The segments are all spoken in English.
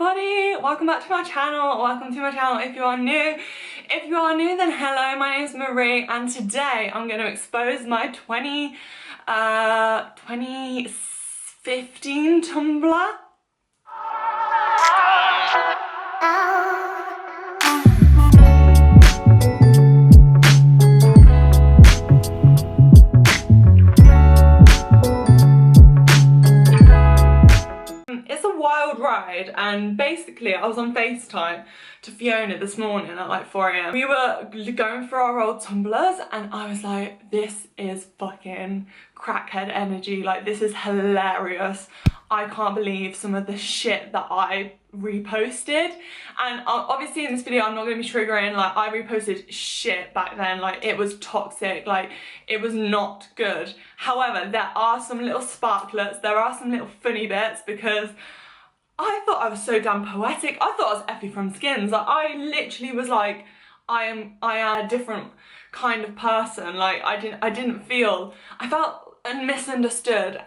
everybody, welcome back to my channel. Welcome to my channel if you are new. If you are new, then hello, my name is Marie, and today I'm going to expose my 2015 Tumblr. Ride, and basically I was on FaceTime to Fiona this morning at like 4 AM. We were going through our old Tumblrs and I was like, this is fucking crackhead energy, like this is hilarious. I can't believe some of the shit that I reposted, and obviously in this video I'm not going to be triggering, like I reposted shit back then, like it was toxic, like it was not good. However, there are some little sparklets, there are some little funny bits, because I thought I was so damn poetic. I thought I was Effie from Skins. Like I literally was like, I am a different kind of person. Like I felt misunderstood.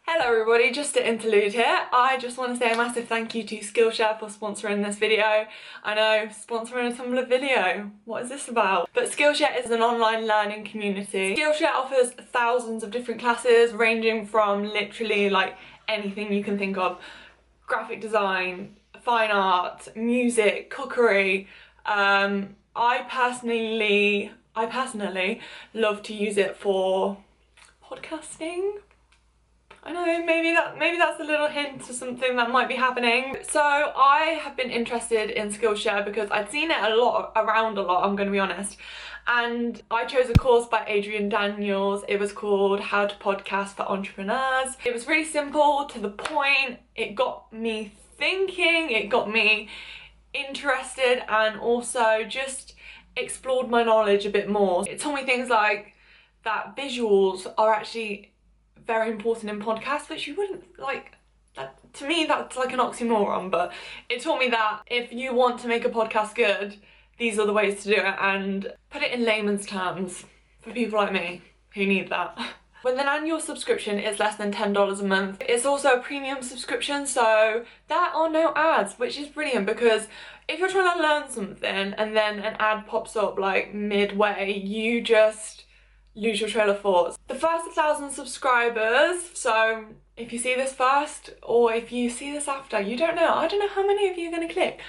Hello everybody, just an interlude here. I just want to say a massive thank you to Skillshare for sponsoring this video. I know, sponsoring a Tumblr video. What is this about? But Skillshare is an online learning community. Skillshare offers thousands of different classes ranging from literally like anything you can think of. Graphic design, fine art, music, cookery. I personally love to use it for podcasting. I know, maybe that's a little hint to something that might be happening. So I have been interested in Skillshare because I'd seen it around a lot, I'm going to be honest. And I chose a course by Adrian Daniels. It was called How to Podcast for Entrepreneurs. It was really simple, to the point. It got me thinking, it got me interested, and also just explored my knowledge a bit more. It taught me things like that visuals are actually very important in podcasts, which you wouldn't like. That, to me, that's like an oxymoron, but it taught me that if you want to make a podcast good, these are the ways to do it, and put it in layman's terms for people like me who need that. With an annual subscription, it's less than $10 a month. It's also a premium subscription, so there are no ads, which is brilliant, because if you're trying to learn something and then an ad pops up like midway, you just lose your trail of thoughts. The first 1,000 subscribers, so if you see this first or if you see this after, I don't know how many of you are going to click.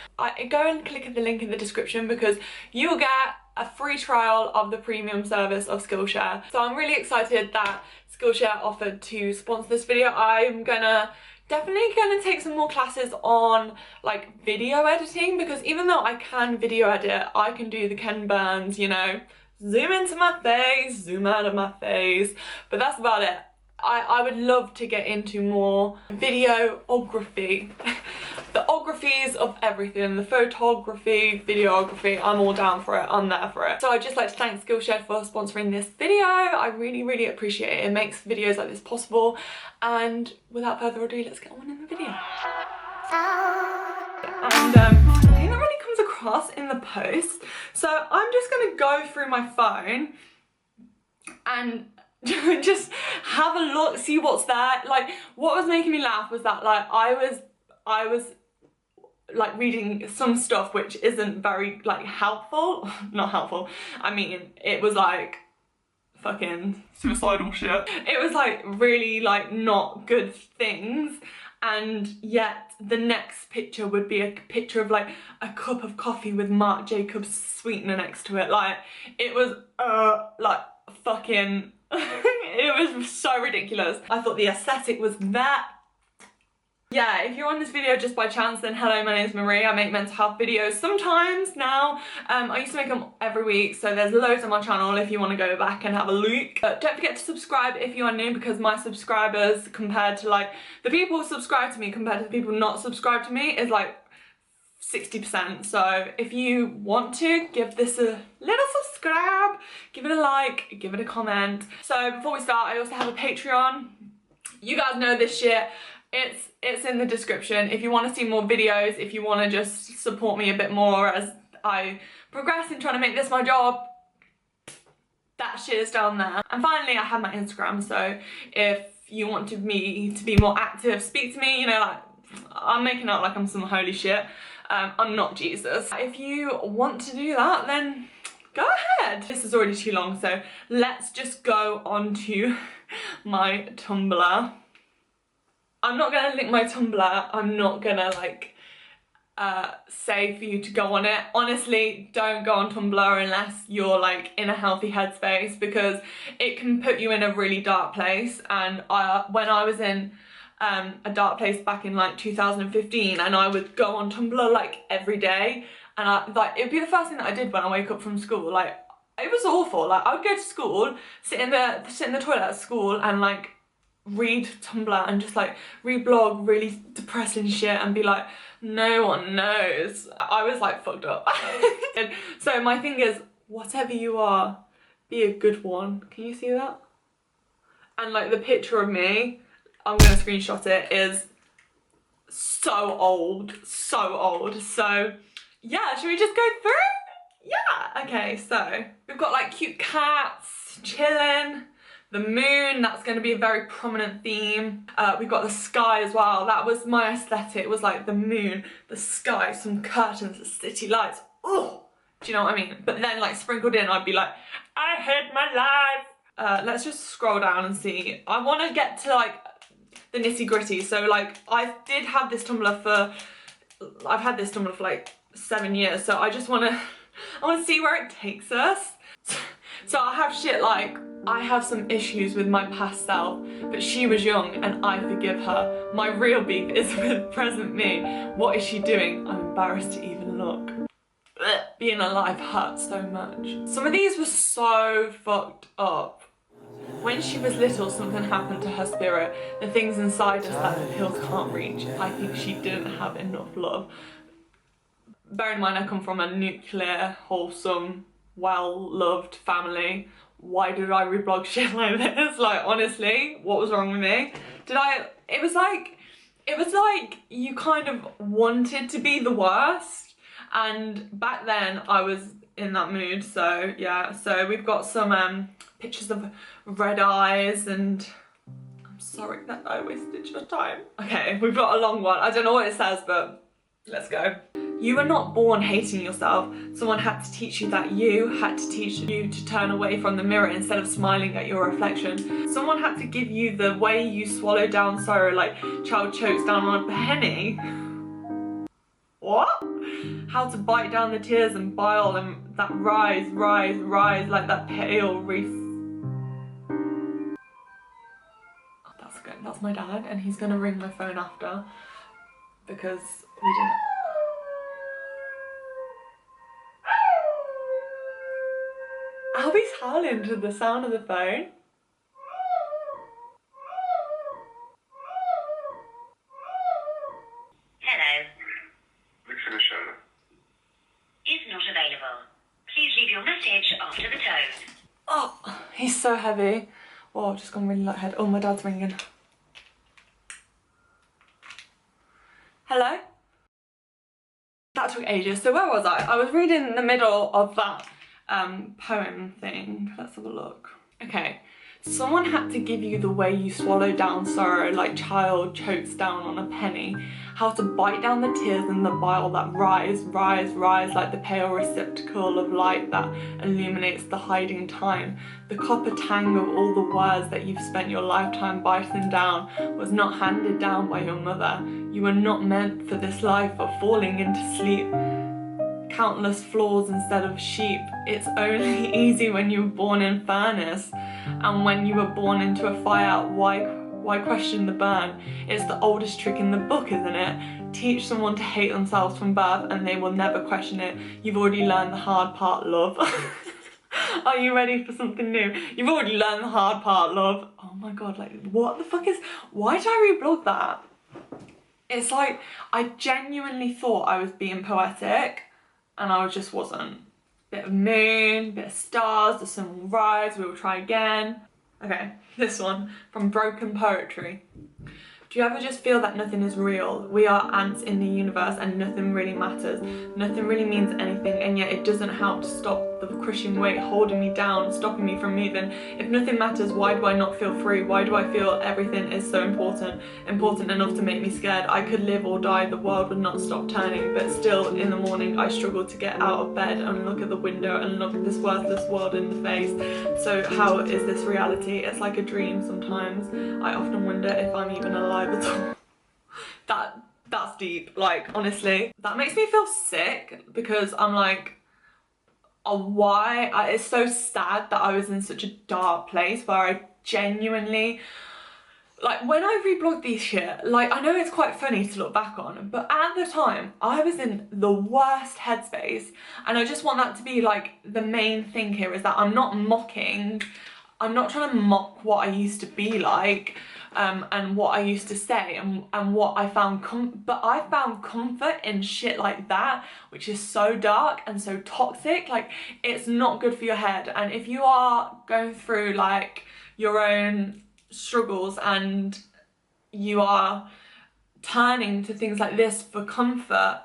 Go and click the link in the description, because you'll get a free trial of the premium service of Skillshare. So I'm really excited that Skillshare offered to sponsor this video. I'm definitely gonna take some more classes on like video editing, because even though I can video edit, I can do the Ken Burns, you know, zoom into my face, zoom out of my face, but that's about it. I would love to get into more videography. The ographies of everything, the photography, videography, I'm all down for it, I'm there for it. So I'd just like to thank Skillshare for sponsoring this video. I really appreciate it. It makes videos like this possible. And without further ado, let's get on in the video. And I think that really comes across in the post. So I'm just gonna go through my phone and just have a look, see what's there. Like what was making me laugh was that like I was like reading some stuff which isn't very like helpful. Not helpful, I mean it was like fucking suicidal shit. It was like really like not good things, and yet the next picture would be a picture of like a cup of coffee with Marc Jacobs sweetener next to it. Like it was like fucking it was so ridiculous. I thought the aesthetic was that. Yeah, if you're on this video just by chance, then hello, my name is Marie. I make mental health videos sometimes now. I used to make them every week, so there's loads on my channel if you want to go back and have a look. But don't forget to subscribe if you are new, because my subscribers compared to like the people who subscribe to me compared to the people not subscribed to me is like 60%. So if you want to give this a little subscribe, give it a like, give it a comment. So before we start, I also have a Patreon. You guys know this shit. It's in the description. If you want to see more videos, if you want to just support me a bit more as I progress in trying to make this my job, that shit is down there. And finally, I have my Instagram, so if you want me to be more active, speak to me, you know, like I'm making out like I'm some holy shit. I'm not Jesus. If you want to do that, then go ahead. This is already too long, so let's just go on to my Tumblr. I'm not gonna link my Tumblr. I'm not gonna like say for you to go on it. Honestly, don't go on Tumblr unless you're like in a healthy headspace, because it can put you in a really dark place. And when I was in a dark place back in like 2015, and I would go on Tumblr like every day, and like it'd be the first thing that I did when I wake up from school. Like, it was awful. Like, I would go to school, sit in the toilet at school and like read Tumblr and just like read blog really depressing shit and be like, no one knows. I was like fucked up. So my thing is, whatever you are, be a good one. Can you see that? And like the picture of me, I'm gonna screenshot it, is so old, so old. So yeah, should we just go through? Yeah, okay, so we've got like cute cats chilling, the moon, that's going to be a very prominent theme. We've got the sky as well. That was my aesthetic, was like the moon, the sky, some curtains, the city lights. Oh, do you know what I mean? But then like sprinkled in, I'd be like, I hate my life. Let's just scroll down and see. I want to get to like the nitty gritty. So like I did have this Tumblr for, I've had this Tumblr for like 7 years. So I just want to see where it takes us. So I have shit like, I have some issues with my past self, but she was young and I forgive her. My real beef is with present me. What is she doing? I'm embarrassed to even look. Ugh. Being alive hurts so much. Some of these were so fucked up. When she was little, something happened to her spirit. The things inside us that the pills can't reach. I think she didn't have enough love. Bear in mind, I come from a nuclear, wholesome, well-loved family. Why did I reblog shit like this? Like, honestly, what was wrong with me? It was like you kind of wanted to be the worst. And back then I was in that mood, so yeah. So we've got some pictures of red eyes, and I'm sorry that I wasted your time. Okay, we've got a long one. I don't know what it says, but let's go. You were not born hating yourself. Someone had to teach you that. You had to teach you to turn away from the mirror instead of smiling at your reflection. Someone had to give you the way you swallow down sorrow like child chokes down on a penny. What? How to bite down the tears and bile and that rise like that pale reef. Oh, that's good. That's my dad, and he's gonna ring my phone after because we didn't. Albie's howling to the sound of the phone. Hello. Is not available. Please leave your message after the tone. Oh, he's so heavy. Oh, I've just gone really lightheaded. Oh, my dad's ringing. Hello? That took ages. So where was I? I was reading the middle of that poem thing. Let's have a look. Okay. Someone had to give you the way you swallow down sorrow like child chokes down on a penny. How to bite down the tears and the bile that rise like the pale receptacle of light that illuminates the hiding time. The copper tang of all the words that you've spent your lifetime biting down was not handed down by your mother. You were not meant for this life of falling into sleep. Countless flaws instead of sheep. It's only easy when you were born in furnace, and when you were born into a fire, why question the burn? It's the oldest trick in the book, isn't it? Teach someone to hate themselves from birth and they will never question it. You've already learned the hard part, love. Are you ready for something new? You've already learned the hard part, love. Oh my god, like what the fuck is, why did I reblog that? It's like, I genuinely thought I was being poetic, and I just wasn't. Bit of moon, bit of stars, the sun will rise, we will try again. Okay, this one, from Broken Poetry. Do you ever just feel that nothing is real? We are ants in the universe and nothing really matters. Nothing really means anything, and yet it doesn't help to stop the crushing weight holding me down, stopping me from moving? If nothing matters, why do I not feel free? Why do I feel everything is so important enough to make me scared? I could live or die, the world would not stop turning, but still in the morning I struggle to get out of bed and look at the window and look at this worthless world in the face. So how is this reality? It's like a dream sometimes. I often wonder if I'm even alive at all. That's deep, like, honestly. That makes me feel sick because I'm like, why? It's so sad that I was in such a dark place where I genuinely, like, when I reblog these shit, like, I know it's quite funny to look back on, but at the time, I was in the worst headspace, and I just want that to be, like, the main thing here is that I'm not mocking, I'm not trying to mock what I used to be like, and what I used to say and what I found but I found comfort in shit like that, which is so dark and so toxic. Like, it's not good for your head. And if you are going through like your own struggles and you are turning to things like this for comfort,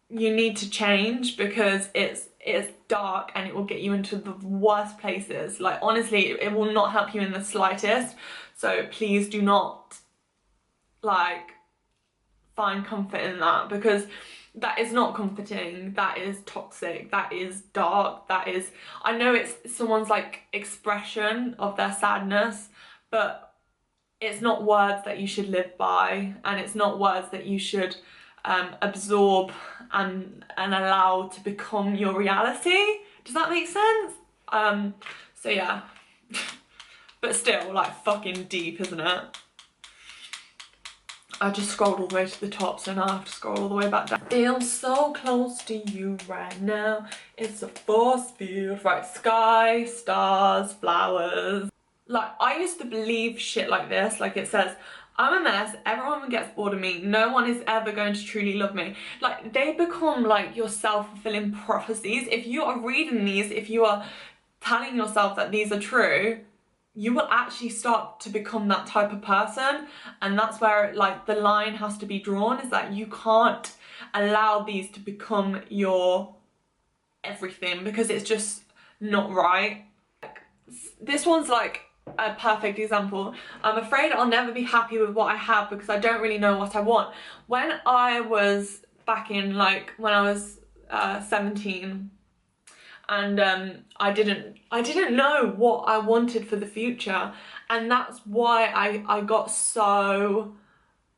you need to change, because it's dark and it will get you into the worst places. Like, honestly, it will not help you in the slightest. So please do not, like, find comfort in that, because that is not comforting, that is toxic, that is dark, that is, I know it's someone's like expression of their sadness, but it's not words that you should live by, and it's not words that you should absorb and allow to become your reality. Does that make sense? So yeah. But still, like, fucking deep, isn't it? I just scrolled all the way to the top, so now I have to scroll all the way back down. Feel so close to you right now. It's a force field. Right, sky, stars, flowers. Like, I used to believe shit like this. Like, it says, I'm a mess, everyone gets bored of me, no one is ever going to truly love me. Like, they become like your self-fulfilling prophecies. If you are reading these, if you are telling yourself that these are true, you will actually start to become that type of person. And that's where, like, the line has to be drawn, is that you can't allow these to become your everything, because it's just not right. Like, this one's like a perfect example. I'm afraid I'll never be happy with what I have because I don't really know what I want. When I was back in, like, when I was 17, and I didn't know what I wanted for the future, and that's why I got so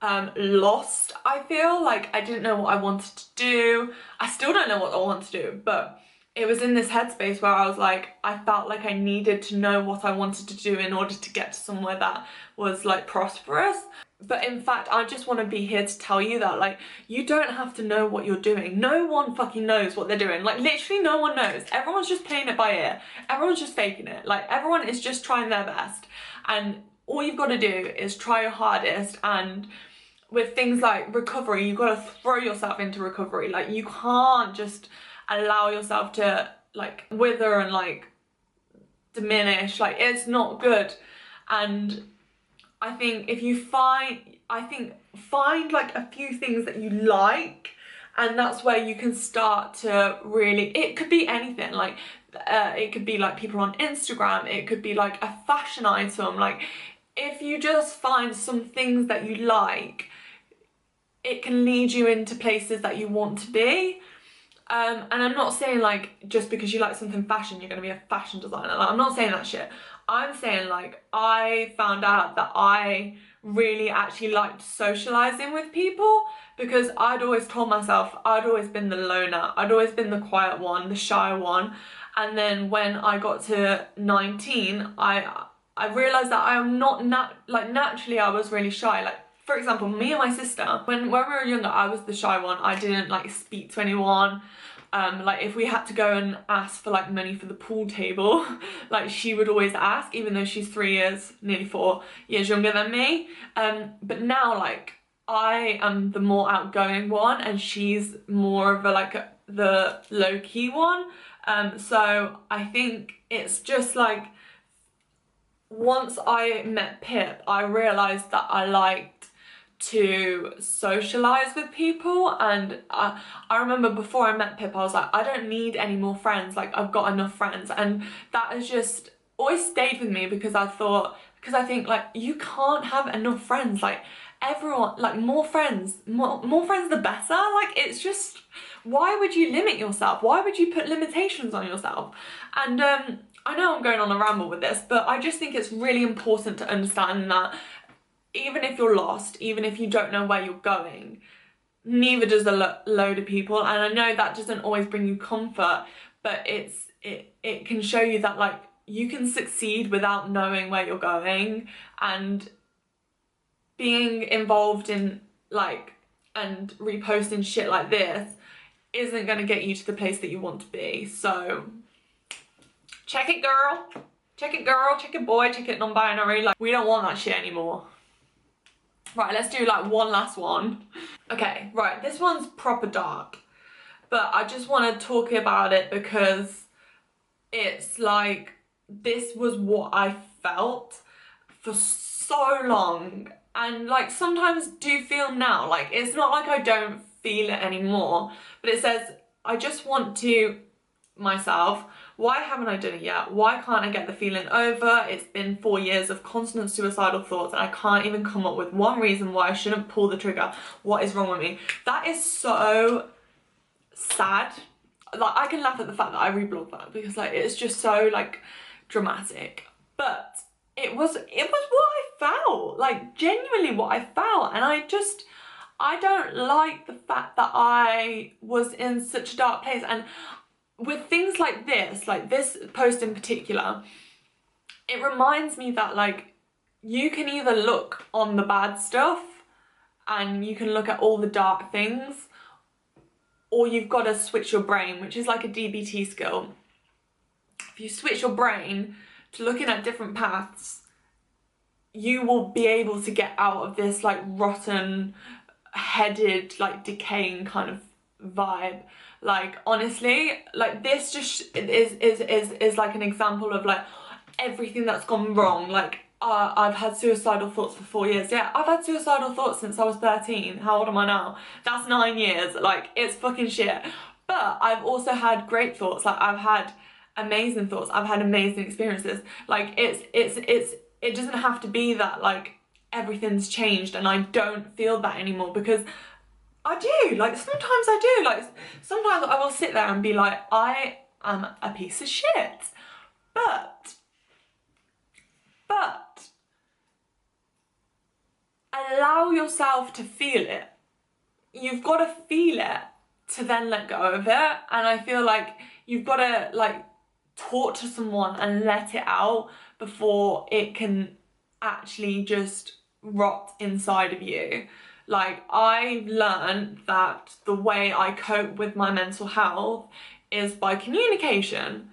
lost. I feel like I didn't know what I wanted to do. I still don't know what I want to do, but it was in this headspace where I was like, I felt like I needed to know what I wanted to do in order to get to somewhere that was, like, prosperous. But in fact, I just want to be here to tell you that, like, you don't have to know what you're doing. No one fucking knows what they're doing. Like, literally no one knows. Everyone's just playing it by ear. Everyone's just faking it. Like, everyone is just trying their best. And all you've got to do is try your hardest. And with things like recovery, you've got to throw yourself into recovery. Like, you can't just allow yourself to, like, wither and, like, diminish. Like, it's not good. And I think if you find like a few things that you like, and that's where you can start to really, it could be anything, like it could be like people on Instagram, it could be like a fashion item. Like, if you just find some things that you like, it can lead you into places that you want to be. And I'm not saying, like, just because you like something fashion, you're going to be a fashion designer. Like, I'm not saying that shit. I'm saying, like, I found out that I really actually liked socializing with people, because I'd always told myself I'd always been the loner. I'd always been the quiet one, the shy one. And then when I got to 19, I realized that I am not, naturally I was really shy. Like, for example, me and my sister, when we were younger, I was the shy one. I didn't, like, speak to anyone. Like, if we had to go and ask for, like, money for the pool table, like, she would always ask, even though she's 3 years, nearly 4 years younger than me. But now, like, I am the more outgoing one, and she's more of a, like, the low-key one. So I think it's just, like, once I met Pip, I realised that I liked to socialize with people, and I remember before I met Pip I was like, I don't need any more friends, like I've got enough friends. And that has just always stayed with me, because I think like you can't have enough friends, like everyone, like more friends the better. Like it's just, why would you limit yourself? Why would you put limitations on yourself? And I know I'm going on a ramble with this, but I just think it's really important to understand that even if you're lost, even if you don't know where you're going, neither does a load of people. And I know that doesn't always bring you comfort, but it can show you that like you can succeed without knowing where you're going. And being involved in like and reposting shit like this isn't going to get you to the place that you want to be. So check it, girl. Check it, girl. Check it, boy. Check it, non-binary. Like, we don't want that shit anymore. Right, let's do like one last one. Okay, right, this one's proper dark, but I just want to talk about it because it's like, this was what I felt for so long, and like sometimes do feel now. Like, it's not like I don't feel it anymore, but it says, I just want to myself, why haven't I done it yet? Why can't I get the feeling over? It's been 4 years of constant suicidal thoughts and I can't even come up with one reason why I shouldn't pull the trigger. What is wrong with me? That is so sad. Like, I can laugh at the fact that I reblogged that because like it's just so like dramatic, but it was what I felt, like genuinely what I felt. And I don't like the fact that I was in such a dark place. And with things like this post in particular, it reminds me that like you can either look on the bad stuff and you can look at all the dark things, or you've got to switch your brain, which is like a DBT skill. If you switch your brain to looking at different paths, you will be able to get out of this like rotten headed, like decaying kind of vibe. Like honestly, like this just is like an example of like everything that's gone wrong. Like I've had suicidal thoughts for 4 years. Yeah, I've had suicidal thoughts since I was 13. How old am I now? That's 9 years. Like, it's fucking shit. But I've also had great thoughts. Like, I've had amazing thoughts. I've had amazing experiences. Like, it doesn't have to be that like everything's changed and I don't feel that anymore, because I do. Like, sometimes I do. Like, sometimes I will sit there and be like, I am a piece of shit. But allow yourself to feel it. You've got to feel it to then let go of it. And I feel like you've got to like talk to someone and let it out before it can actually just rot inside of you. Like, I've learned that the way I cope with my mental health is by communication.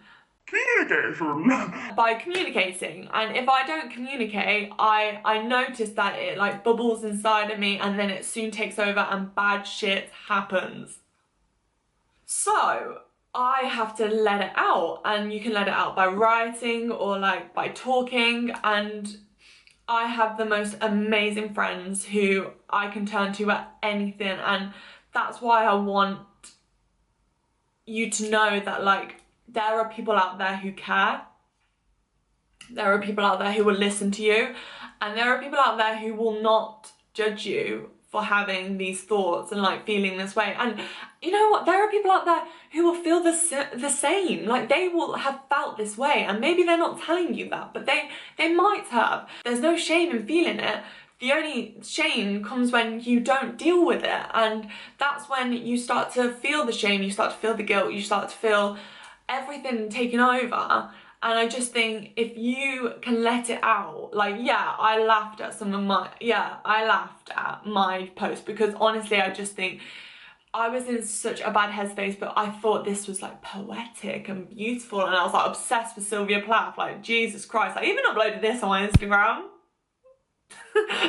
By communicating. And if I don't communicate, I notice that it like bubbles inside of me and then it soon takes over and bad shit happens. So I have to let it out, and you can let it out by writing or like by talking. And I have the most amazing friends who I can turn to at anything, and that's why I want you to know that like there are people out there who care. There are people out there who will listen to you, and there are people out there who will not judge you for having these thoughts and like feeling this way. And you know what, there are people out there who will feel the same, like they will have felt this way, and maybe they're not telling you that, but they might have. There's no shame in feeling it. The only shame comes when you don't deal with it, and that's when you start to feel the shame, you start to feel the guilt, you start to feel everything taken over. And I just think if you can let it out, like, yeah, I laughed at my post, because honestly I just think I was in such a bad headspace, but I thought this was like poetic and beautiful, and I was like obsessed with Sylvia Plath, like Jesus Christ. I even uploaded this on my Instagram.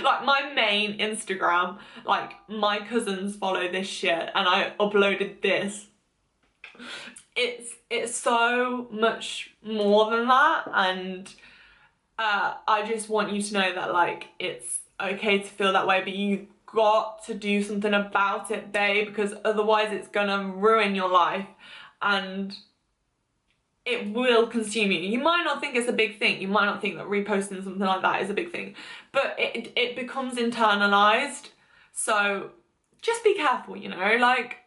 Like my main Instagram, like my cousins follow this shit, and I uploaded this. It's so much more than that, and I just want you to know that like it's okay to feel that way, but you've got to do something about it, babe, because otherwise it's gonna ruin your life and it will consume you. You might not think it's a big thing, you might not think that reposting something like that is a big thing, but it becomes internalized. So just be careful, you know, like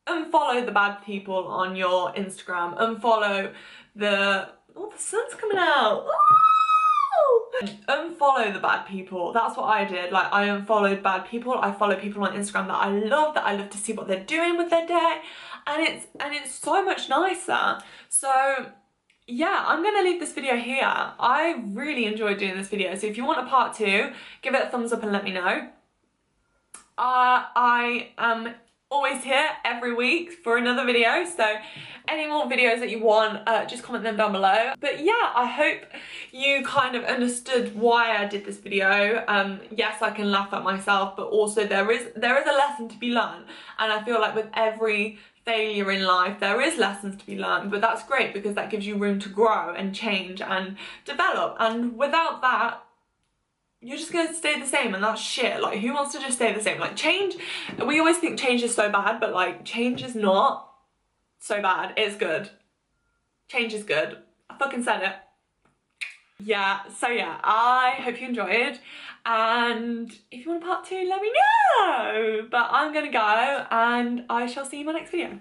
unfollow the bad people on your Instagram, unfollow the, oh, the sun's coming out. Unfollow the bad people. That's what I did. Like, I unfollowed bad people. I follow people on Instagram that I love to see what they're doing with their day, and it's so much nicer. So yeah, I'm gonna leave this video here. I really enjoyed doing this video, so if you want a part 2, give it a thumbs up and let me know. I am always here every week for another video, so any more videos that you want, just comment them down below. But yeah, I hope you kind of understood why I did this video. Yes, I can laugh at myself, but also there is a lesson to be learned, and I feel like with every failure in life there is lessons to be learned, but that's great because that gives you room to grow and change and develop, and without that you're just gonna stay the same, and that's shit. Like, who wants to just stay the same? Like, change, we always think change is so bad, but like, change is not so bad. It's good. Change is good. I fucking said it. Yeah, so yeah, I hope you enjoyed, and if you want a part 2, let me know. But I'm gonna go, and I shall see you in my next video.